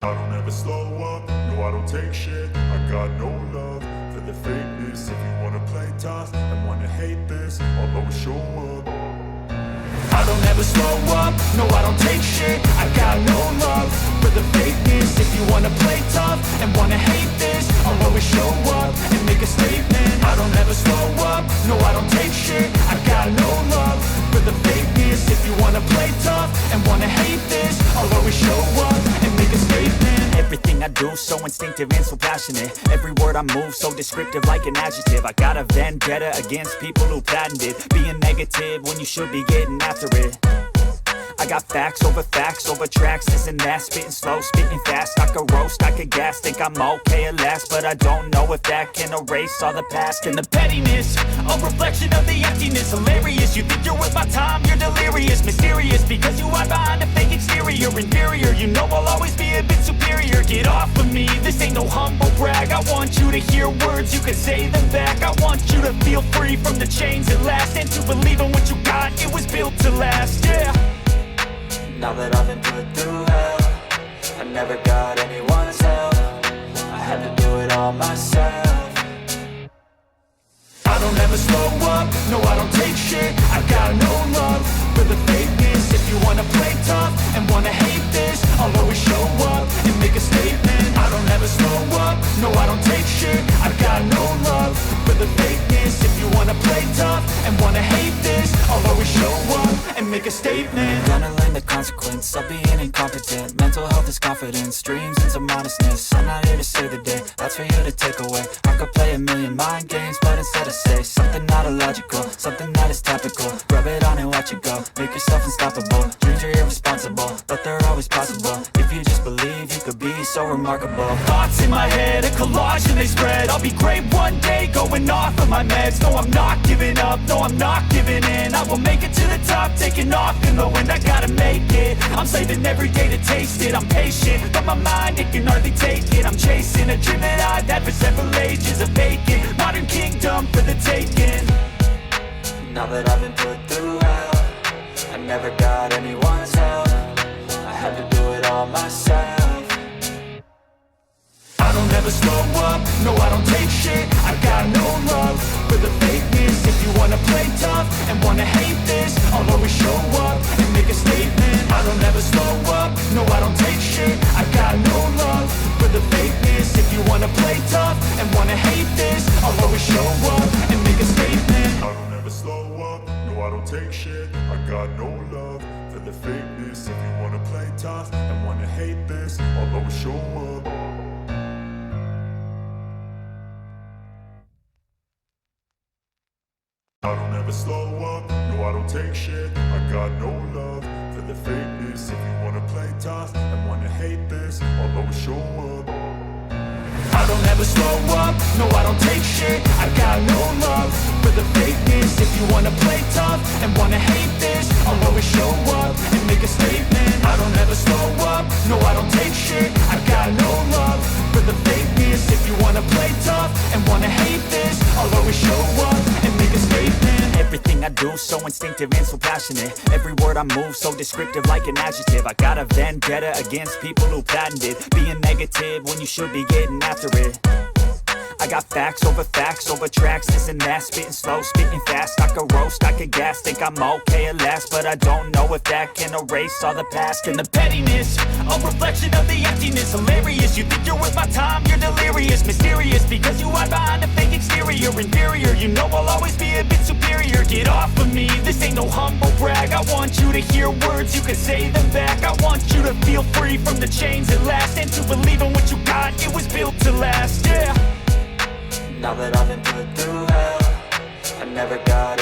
I don't ever slow up, no I don't take shit. I got no love for the fakeness. If you wanna play tough and wanna hate this, I'll always show up. I don't ever slow up, no I don't take shit. I got no love for the fakeness. If you wanna play tough and wanna hate this, I'll always show up and make a statement. I don't ever slow up, no I don't take shit. I got no love for the fakeness. If you wanna play tough and wanna hate this, I'll always show up and make a statement. Everything I do so instinctive and so passionate. Every word I move so descriptive like an adjective. I got a vendetta against people who patented being negative when you should be getting after it. I got facts over tracks, this and that. Spitting slow, spitting fast, I could roast, I could gas. Think I'm okay at last, but I don't know if that can erase all the past. And the pettiness, a reflection of the emptiness. Hilarious, you think you're worth my time, you're delirious. Mysterious, because you hide behind a fake exterior. Inferior, you know I'll always be a bit superior. Get off of me, this ain't no humble brag. I want you to hear words, you can say them back. I want you to feel free from the chains at last, and to believe in what you got, it was built to last, yeah. Now that I've been put through hell, I never got anyone's help. I had to do it all myself. I don't ever slow up, no I don't take shit. I got no love for the fakeness. If you wanna play tough and wanna hate this, I'll always show up and make a statement. I don't ever slow up, no I don't take shit. I got no love for the fakeness. If you wanna play tough and wanna hate this, I'll always show up and make a statement. Gonna learn the consequence of being incompetent. Mental health is confidence, dreams into modestness. I'm not here to save the day, that's for you to take away. I could play a million mind games, but instead I say something not illogical, something that is topical. Rub it on and watch it go, make yourself unstoppable. Dreams are irresponsible, but they're always possible. If you just believe, you could be so remarkable. Thoughts in my head, a collage and they spread. I'll be great one day, going off of my meds. No, I'm not giving up, no, I'm not giving in. I will make it to the top, taking off in the wind. I gotta make it, I'm saving every day to taste it. I'm patient, but my mind, it can hardly take it. I'm chasing a dream that I've had for several ages. A vacant, modern kingdom for the taking. Now that I've been put through hell, I never got anyone's help. I had to do it all myself. I don't ever slow up, no I don't take shit. I got no love for the fakeness. If you wanna play tough and wanna hate this, I'll always show up and make a statement. I don't ever slow up, no I don't take shit. I got no love for the fakeness. If you wanna play tough and wanna hate this, I'll always show up and make a statement. I don't ever slow up, no I don't take shit. I got no love for the fakeness. If you wanna play tough and wanna hate this, I'll always show up. I don't ever slow up, no I don't take shit. I got no love for the fakeness. If you wanna play tough and wanna hate this, I'll always show up. I don't ever slow up, no I don't take shit. I got no love for the fakeness. If you wanna play tough and wanna hate this, I'll always show up and make a statement. I don't ever slow up, no I don't take shit. I got no love for the fakeness. If you wanna play tough and wanna hate this, I'll always show up and make a statement. Everything I do so instinctive and so passionate. Every word I move so descriptive like an adjective. I got a vendetta against people who patented being negative when you should be getting after it. I got facts over tracks, this and that. Spitting slow, spitting fast, I could roast, I could gas. Think I'm okay at last, but I don't know if that can erase all the past. And the pettiness, a reflection of the emptiness. Hilarious, you think you're worth my time, you're delirious. Mysterious, because you hide behind a fake exterior. Inferior, you know I'll always be a bit superior. Get off of me, this ain't no humble brag. I want you to hear words, you can say them back. I want you to feel free from the chains at last, and to believe in what you got, it was built to last, yeah. Now that I've been put through hell, I never got